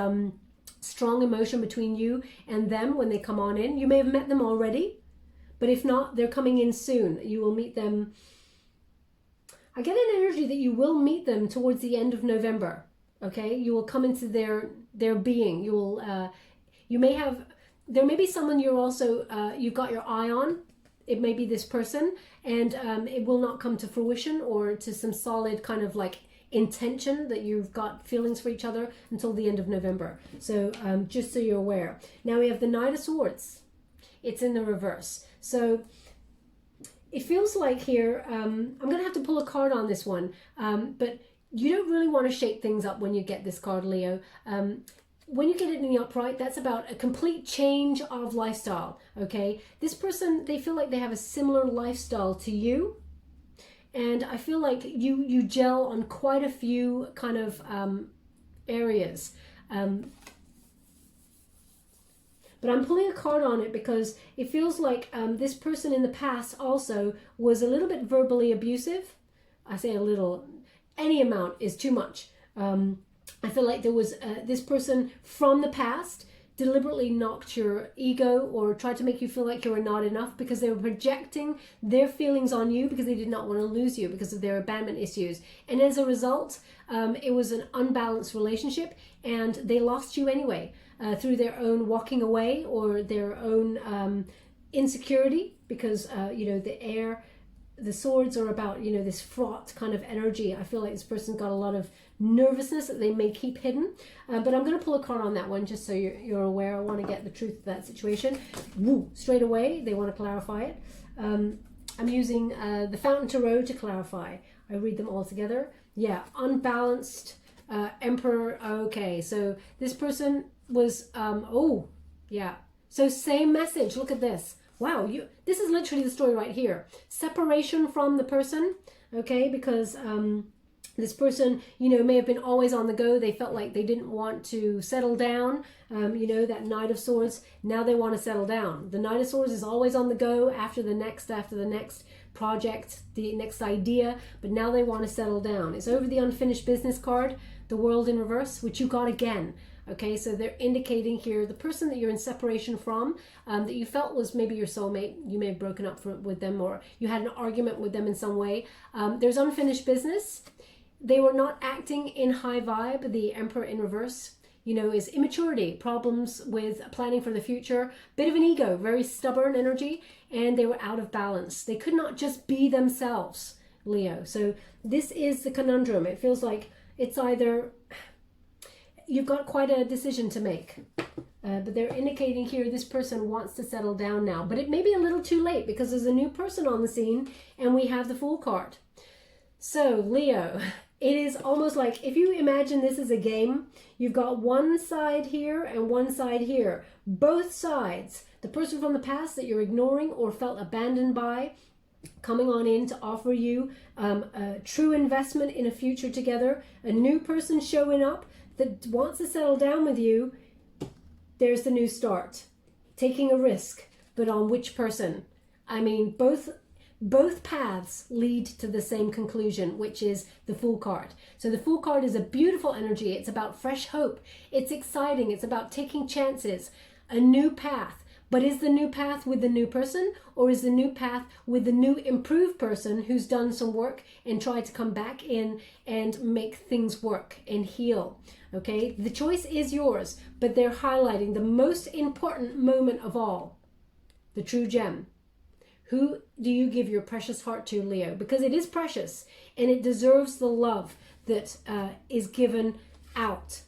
strong emotion between you and them when they come on in. You may have met them already, but if not, they're coming in soon. You will meet them. I get an energy that you will meet them towards the end of November. Okay, you will come into their being. You will. You may have. There may be someone you're also you've got your eye on. It may be this person, and it will not come to fruition or to some solid kind of like intention that you've got feelings for each other until the end of November. So just so you're aware. Now we have the Knight of Swords. It's in the reverse. So it feels like here, I'm going to have to pull a card on this one, but you don't really want to shake things up when you get this card, Leo. When you get it in the upright, that's about a complete change of lifestyle, okay? This person, they feel like they have a similar lifestyle to you, and I feel like you gel on quite a few kind of areas. But I'm pulling a card on it because it feels like this person in the past also was a little bit verbally abusive. I say a little, any amount is too much. I feel like there was this person from the past deliberately knocked your ego or tried to make you feel like you were not enough because they were projecting their feelings on you because they did not want to lose you because of their abandonment issues. And as a result, it was an unbalanced relationship and they lost you anyway through their own walking away or their own insecurity because, you know, the swords are about, you know, this fraught kind of energy. I feel like this person's got a lot of nervousness that they may keep hidden. But I'm going to pull a card on that one just so you're aware. I want to get the truth of that situation. Woo, straight away, they want to clarify it. I'm using the Fountain Tarot to clarify. I read them all together. Yeah, unbalanced Emperor. Okay, so this person was, oh, yeah. So same message. Look at this. Wow, this is literally the story right here. Separation from the person, okay, because this person, you know, may have been always on the go. They felt like they didn't want to settle down, you know, that Knight of Swords. Now they want to settle down. The Knight of Swords is always on the go after the next project, the next idea, but now they want to settle down. It's over the unfinished business card, the World in reverse, which you got again. Okay, so they're indicating here the person that you're in separation from, that you felt was maybe your soulmate. You may have broken up with them or you had an argument with them in some way. There's unfinished business. They were not acting in high vibe. The Emperor in reverse, you know, is immaturity, problems with planning for the future, bit of an ego, very stubborn energy, and they were out of balance. They could not just be themselves, Leo. So this is the conundrum. It feels like it's either... You've got quite a decision to make, but they're indicating here this person wants to settle down now, but it may be a little too late because there's a new person on the scene and we have the Fool card. So Leo, it is almost like if you imagine this as a game, you've got one side here and one side here. Both sides, the person from the past that you're ignoring or felt abandoned by, coming on in to offer you a true investment in a future together, a new person showing up that wants to settle down with you. There's the new start. Taking a risk, but on which person? I mean, both paths lead to the same conclusion, which is the Fool card. So the Fool card is a beautiful energy. It's about fresh hope. It's exciting. It's about taking chances, a new path. But is the new path with the new person, or is the new path with the new improved person who's done some work and tried to come back in and make things work and heal? Okay, the choice is yours, but they're highlighting the most important moment of all, the true gem. Who do you give your precious heart to, Leo? Because it is precious and it deserves the love that is given out.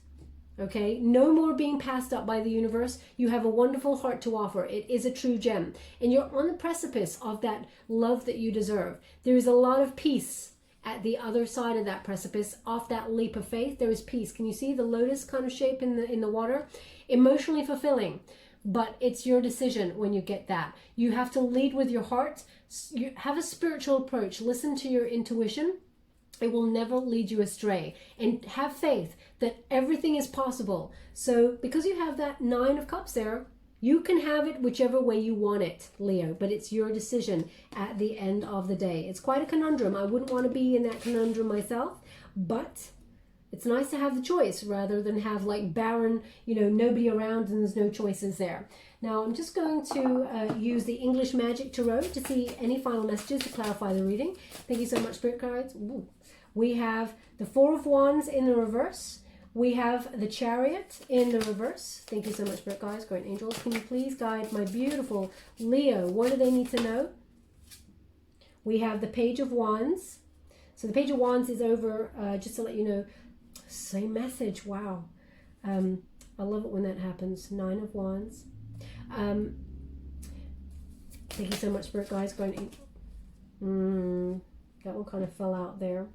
Okay, no more being passed up by the universe. You have a wonderful heart to offer. It is a true gem. And you're on the precipice of that love that you deserve. There is a lot of peace at the other side of that precipice, off that leap of faith. There is peace. Can you see the lotus kind of shape in the water? Emotionally fulfilling. But it's your decision when you get that. You have to lead with your heart. You have a spiritual approach. Listen to your intuition. It will never lead you astray. And have faith that everything is possible. So because you have that 9 of Cups there, you can have it whichever way you want it, Leo. But it's your decision at the end of the day. It's quite a conundrum. I wouldn't want to be in that conundrum myself. But It's nice to have the choice rather than have like barren, nobody around and there's no choices there. Now I'm just going to use the English Magic Tarot to see any final messages to clarify the reading. Thank you so much, Spirit Guides. Ooh. We have the Four of Wands in the reverse. We have the Chariot in the reverse. Thank you so much, Spirit Guides, Great Angels. Can you please guide my beautiful Leo? What do they need to know? We have the Page of Wands. So the Page of Wands is over, just to let you know, same message. Wow. I love it when that happens. Nine of Wands. Thank you so much, Spirit Guides. That one kind of fell out there.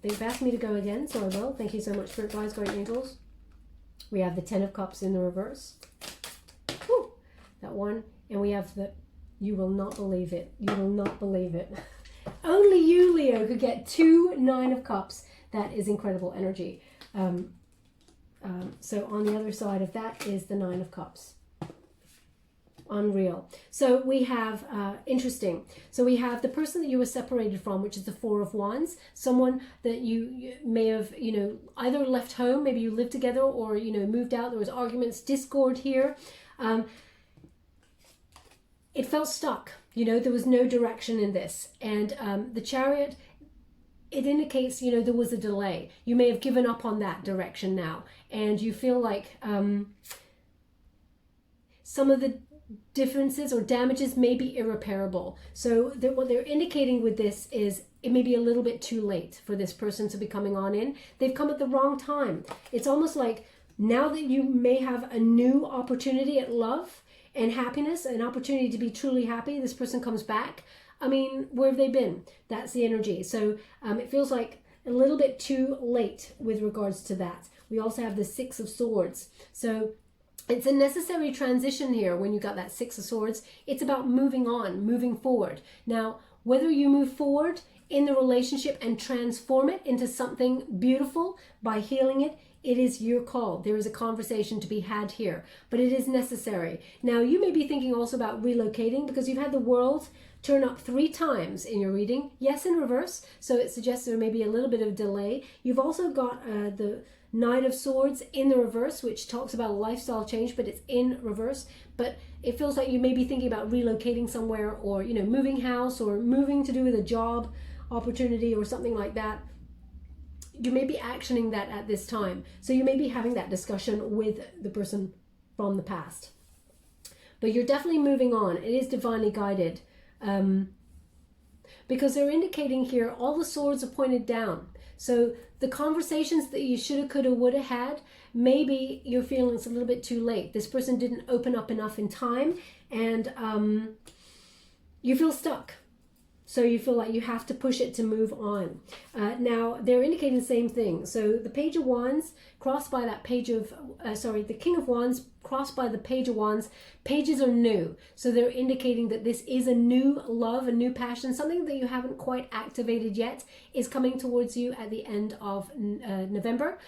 They've asked me to go again, so I will. Thank you so much, Spirit Guides, Great Angels. We have the Ten of Cups in the reverse. Whew, that one. And we have the, you will not believe it. You will not believe it. Only you, Leo, could get 2 Nine of Cups. That is incredible energy. So on the other side of that is the Nine of Cups. Unreal. So we have, interesting. So we have the person that you were separated from, which is the Four of Wands. Someone that you may have, either left home, maybe you lived together, or, moved out. There was arguments, discord here. It felt stuck. There was no direction in this. And the Chariot, it indicates, there was a delay. You may have given up on that direction now. And you feel like some of the differences or damages may be irreparable. So what they're indicating with this is it may be a little bit too late for this person to be coming on in. They've come at the wrong time. It's almost like now that you may have a new opportunity at love and happiness, an opportunity to be truly happy, this person comes back. I mean, where have they been? That's the energy. So it feels like a little bit too late with regards to that. We also have the Six of Swords. So it's a necessary transition here when you got that Six of Swords. It's about moving on, moving forward. Now, whether you move forward in the relationship and transform it into something beautiful by healing it, it is your call. There is a conversation to be had here, but it is necessary. Now, you may be thinking also about relocating because you've had the World turn up 3 times in your reading. Yes, in reverse. So it suggests there may be a little bit of delay. You've also got the Knight of Swords in the reverse, which talks about lifestyle change, but it's in reverse. But it feels like you may be thinking about relocating somewhere, or moving house, or moving to do with a job opportunity or something like that. You may be actioning that at this time. So you may be having that discussion with the person from the past. But you're definitely moving on. It is divinely guided. Because they're indicating here all the swords are pointed down. So the conversations that you shoulda, coulda, woulda had, maybe you're feeling it's a little bit too late. This person didn't open up enough in time, and you feel stuck. So you feel like you have to push it to move on. Now, they're indicating the same thing. So the Page of Wands crossed by that Page of, the King of Wands crossed by the Page of Wands. Pages are new. So they're indicating that this is a new love, a new passion, something that you haven't quite activated yet is coming towards you at the end of November.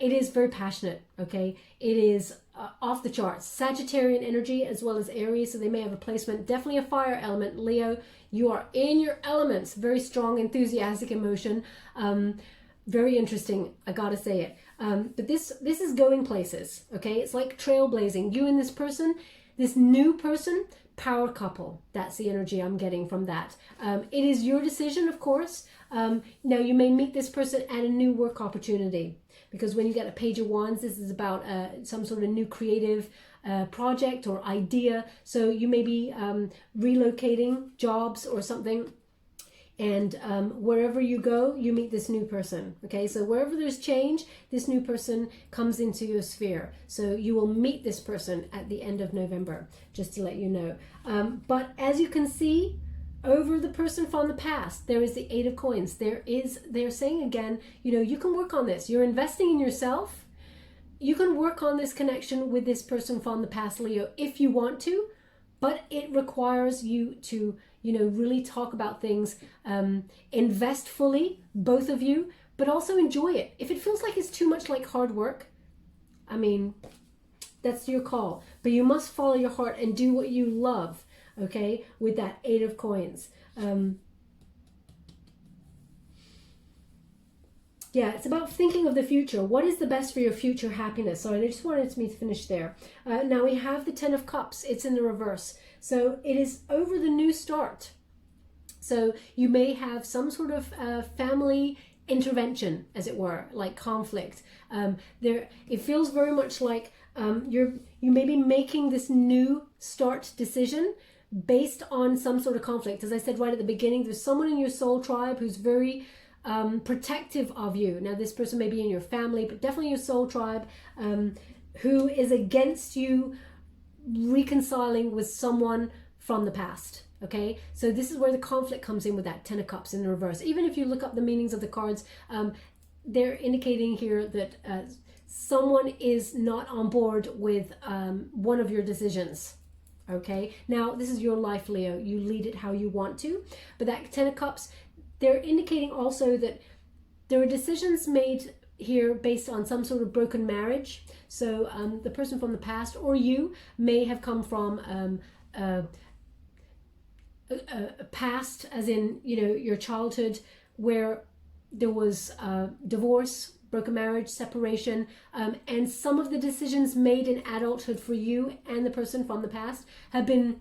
It is very passionate, okay? It is off the charts. Sagittarian energy as well as Aries, so they may have a placement. Definitely a fire element. Leo, you are in your elements. Very strong, enthusiastic emotion. Very interesting, I gotta say it. But this is going places, okay? It's like trailblazing. You and this person, this new person, power couple. That's the energy I'm getting from that. It is your decision, of course. Now, you may meet this person at a new work opportunity, because when you get a Page of Wands, this is about some sort of new creative project or idea. So you may be relocating jobs or something. And wherever you go, you meet this new person. Okay, so wherever there's change, this new person comes into your sphere. So you will meet this person at the end of November, just to let you know. But as you can see, over the person from the past, there is the Eight of Coins. They're saying again, you can work on this. You're investing in yourself. You can work on this connection with this person from the past, Leo, if you want to, but it requires you to really talk about things, invest fully, both of you, but also enjoy it. If it feels like it's too much like hard work, I mean, that's your call. But you must follow your heart and do what you love, okay, with that Eight of Yeah, it's about thinking of the future. What is the best for your future happiness? So I just wanted me to finish there. Now we have the Ten of Cups. It's in the reverse. So it is over the new start. So you may have some sort of family intervention, as it were, like conflict. It feels very much like you may be making this new start decision based on some sort of conflict. As I said right at the beginning, there's someone in your soul tribe who's very protective of you. Now this person may be in your family, but definitely your soul tribe, who is against you reconciling with someone from the past. Okay, so this is where the conflict comes in with that Ten of Cups in the reverse. Even if you look up the meanings of the cards, they're indicating here that someone is not on board with one of your decisions. Okay, now this is your life, Leo. You lead it how you want to, but that Ten of Cups, they're indicating also that there are decisions made here based on some sort of broken marriage. So the person from the past or you may have come from a past, as in, you know, your childhood, where there was divorce, broken marriage, separation, and some of the decisions made in adulthood for you and the person from the past have been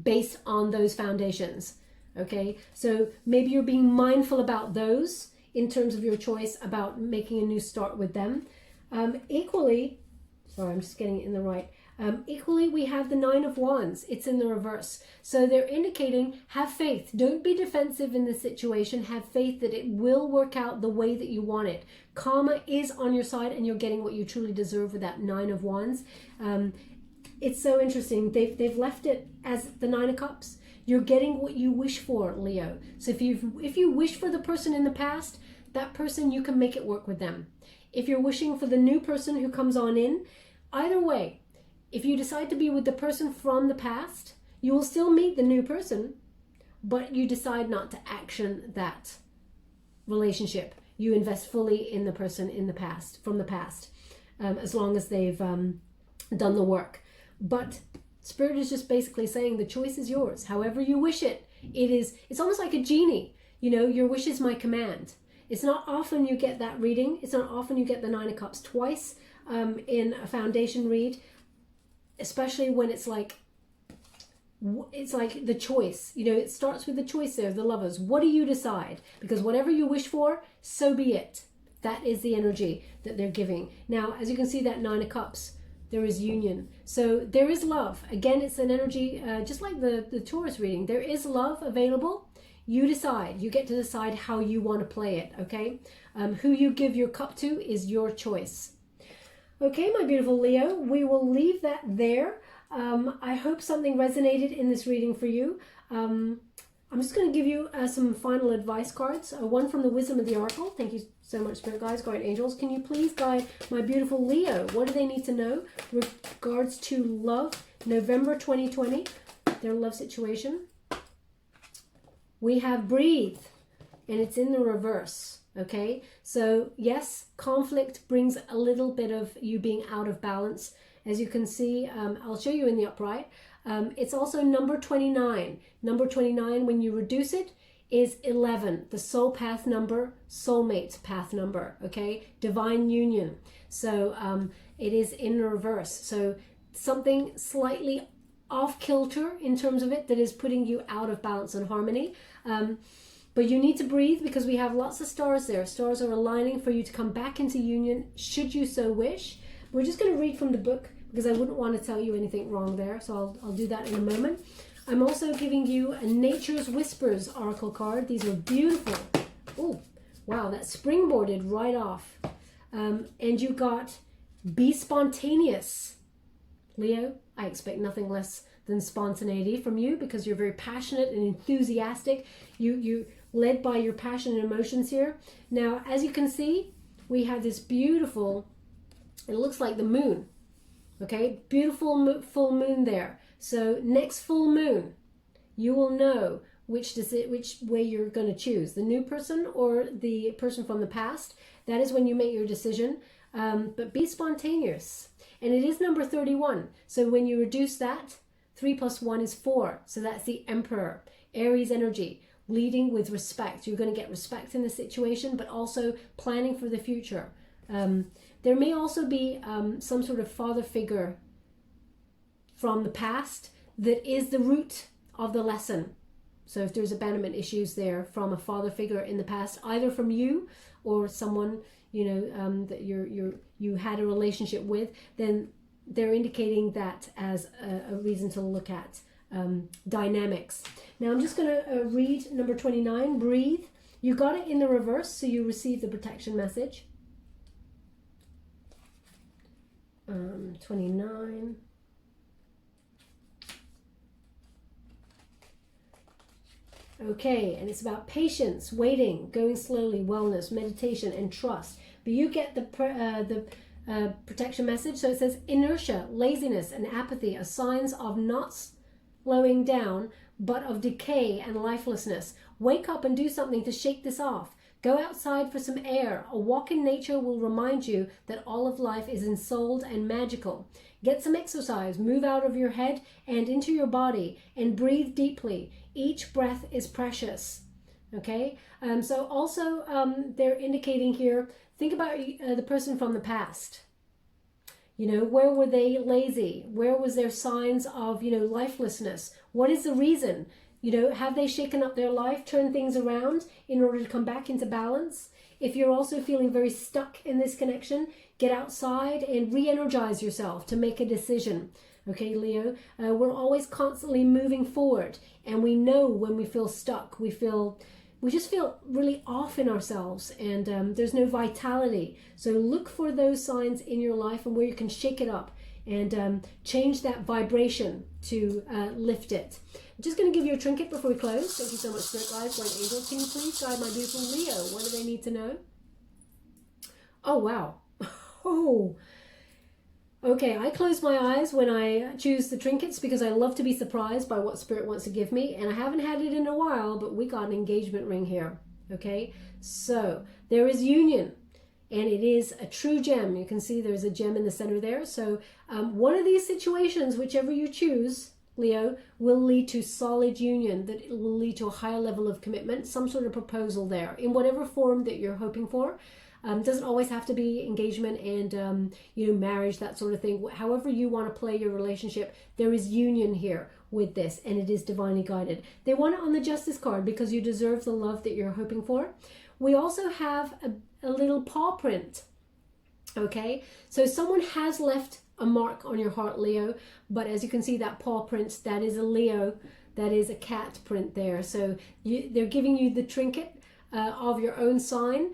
based on those foundations. Okay, so maybe you're being mindful about those in terms of your choice about making a new start with them. Equally, sorry, I'm just getting it in the right. Equally, we have the Nine of Wands. It's in the reverse. So they're indicating, have faith. Don't be defensive in this situation. Have faith that it will work out the way that you want it. Karma is on your side and you're getting what you truly deserve with that Nine of Wands. It's so interesting. They've left it as the Nine of Cups. You're getting what you wish for, Leo. So if you wish for the person in the past, that person, you can make it work with them. If you're wishing for the new person who comes on in, either way, if you decide to be with the person from the past, you will still meet the new person, but you decide not to action that relationship. You invest fully in the person in the past, from the past, as long as they've done the work. But Spirit is just basically saying the choice is yours. However you wish it, it's almost like a genie. You know, your wish is my command. It's not often you get that reading. It's not often you get the Nine of Cups twice in a foundation read, especially when it's like the choice. You know, it starts with the choice there, the Lovers. What do you decide? Because whatever you wish for, so be it. That is the energy that they're giving. Now, as you can see, that Nine of Cups, there is union. So there is love. Again, it's an energy, just like the Taurus reading. There is love available. You decide. You get to decide how you want to play it, okay? Who you give your cup to is your choice. Okay, my beautiful Leo, we will leave that there. I hope something resonated in this reading for you. I'm just going to give you some final advice cards. One from the Wisdom of the Oracle. Thank you so much, Spirit Guides, Guardian Angels. Can you please guide my beautiful Leo? What do they need to know with regards to love, November 2020, their love situation? We have Breathe, and it's in the reverse. Okay, so yes, conflict brings a little bit of you being out of balance. As you can see, I'll show you in the upright. It's also number 29. Number 29, when you reduce it, is 11, the soul path number, soulmate path number, okay? Divine union. So it is in reverse. So something slightly off kilter in terms of it that is putting you out of balance and harmony. But you need to breathe because we have lots of stars there. Stars are aligning for you to come back into union should you so wish. We're just going to read from the book because I wouldn't want to tell you anything wrong there. So I'll do that in a moment. I'm also giving you a Nature's Whispers Oracle card. These are beautiful. Oh, wow, that springboarded right off. And you got Be Spontaneous. Leo, I expect nothing less than spontaneity from you because you're very passionate and enthusiastic. You led by your passion and emotions here. Now, as you can see, we have this beautiful, it looks like the moon. Okay, beautiful full moon there. So next full moon, you will know which way you're going to choose, the new person or the person from the past. That is when you make your decision. But be spontaneous. And it is number 31. So when you reduce that, 3 plus 1 is 4. So that's the Emperor, Aries energy. leading with respect. You're going to get respect in the situation, but also planning for the future. There may also be some sort of father figure from the past that is the root of the lesson. So if there's abandonment issues there from a father figure in the past, either from you or someone, you know, that you had a relationship with, then they're indicating that as a reason to look at dynamics. Now I'm just going to read number 29, breathe. You got it in the reverse, so you receive the protection message. 29. Okay, and it's about patience, waiting, going slowly, wellness, meditation, and trust. But you get the protection message. So it says inertia, laziness, and apathy are signs of not slowing down, but of decay and lifelessness. Wake up and do something to shake this off. Go outside for some air. A walk in nature will remind you that all of life is ensouled and magical. Get some exercise, move out of your head and into your body, and breathe deeply. Each breath is precious. Okay, so also they're indicating here, think about the person from the past. You know, where were they lazy? Where was there signs of, you know, lifelessness? What is the reason? You know, have they shaken up their life, turned things around in order to come back into balance? If you're also feeling very stuck in this connection, get outside and re-energize yourself to make a decision. Okay, Leo, we're always constantly moving forward, and we know when we feel stuck, we just feel really off in ourselves, and there's no vitality. So look for those signs in your life and where you can shake it up and change that vibration to lift it. I'm just going to give you a trinket before we close. Thank you so much, Spirit Guides, White Angel. Can you please guide my beautiful Leo? What do they need to know? Oh, wow. Oh, okay. I close my eyes when I choose the trinkets because I love to be surprised by what Spirit wants to give me. And I haven't had it in a while, but we got an engagement ring here. Okay, so there is union. And it is a true gem. You can see there's a gem in the center there. So one of these situations, whichever you choose, Leo, will lead to solid union, that it will lead to a higher level of commitment, some sort of proposal there, in whatever form that you're hoping for. Doesn't always have to be engagement and you know, marriage, that sort of thing. However you want to play your relationship, there is union here with this, and it is divinely guided. They want it on the Justice card because you deserve the love that you're hoping for. We also have a little paw print. Okay, so someone has left a mark on your heart, Leo, but as you can see, that paw print, that is a Leo, that is a cat print there. So they're giving you the trinket of your own sign.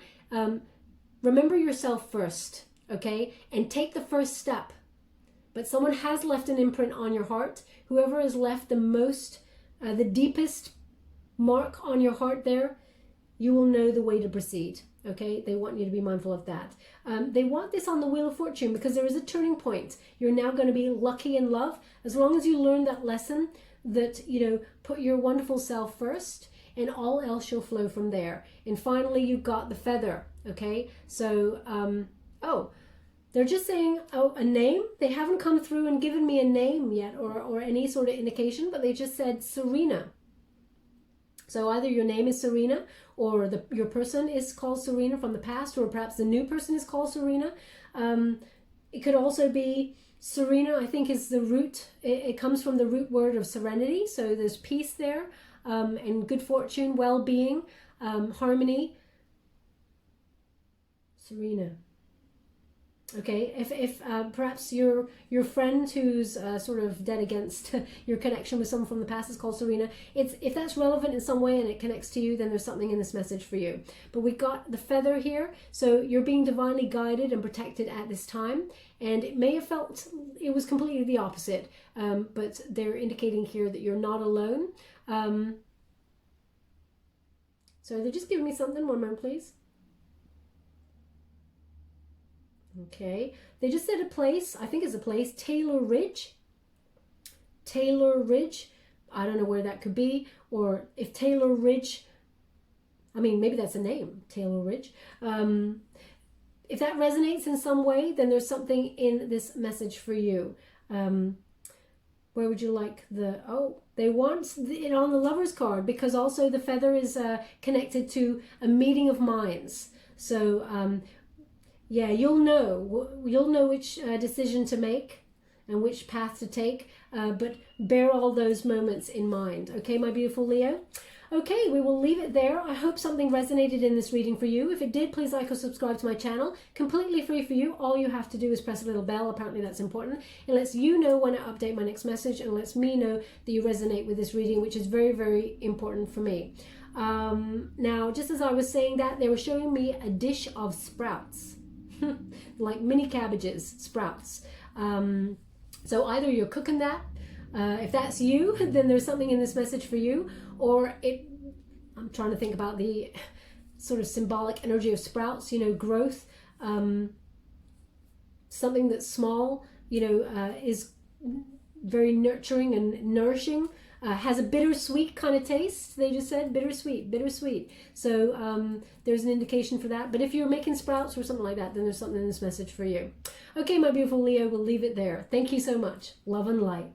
Remember yourself first, okay, and take the first step. But someone has left an imprint on your heart. Whoever has left the most, the deepest mark on your heart there, you will know the way to proceed. Okay, they want you to be mindful of that. They want this on the Wheel of Fortune because there is a turning point. You're now going to be lucky in love as long as you learn that lesson that, you know, put your wonderful self first and all else shall flow from there. And finally, you got the feather. Okay, so, oh, they're just saying, oh, a name. They haven't come through and given me a name yet or any sort of indication, but they just said Serena. So either your name is Serena or your person is called Serena from the past, or perhaps the new person is called Serena. It could also be Serena, I think, is the root. It comes from the root word of serenity. So there's peace there, and good fortune, well-being, harmony. Serena. Okay, if perhaps your friend who's sort of dead against your connection with someone from the past is called Serena, if that's relevant in some way and it connects to you, then there's something in this message for you. But we got the feather here, so you're being divinely guided and protected at this time, and it may have felt it was completely the opposite, but they're indicating here that you're not alone. So they're just giving me something. One moment, please. Okay, they just said a place, I think it's a place, Taylor Ridge. Taylor Ridge, I don't know where that could be, or if Taylor Ridge, I mean, maybe that's a name, Taylor Ridge. If that resonates in some way, then there's something in this message for you. Where would you like the, oh, They want it on the Lover's card because also the feather is connected to a meeting of minds. So yeah, you'll know which decision to make and which path to take, but bear all those moments in mind. Okay, my beautiful Leo? Okay, we will leave it there. I hope something resonated in this reading for you. If it did, please like or subscribe to my channel. Completely free for you. All you have to do is press a little bell. Apparently that's important. It lets you know when I update my next message and lets me know that you resonate with this reading, which is very, very important for me. Now, just as I was saying that, they were showing me a dish of sprouts. Like mini cabbages, sprouts. So either you're cooking that, if that's you, then there's something in this message for you, or I'm trying to think about the sort of symbolic energy of sprouts, you know, growth, something that's small, you know, is very nurturing and nourishing, has a bittersweet kind of taste. They just said bittersweet. So there's an indication for that. But if you're making sprouts or something like that, then there's something in this message for you. Okay, my beautiful Leo, we'll leave it there. Thank you so much. Love and light.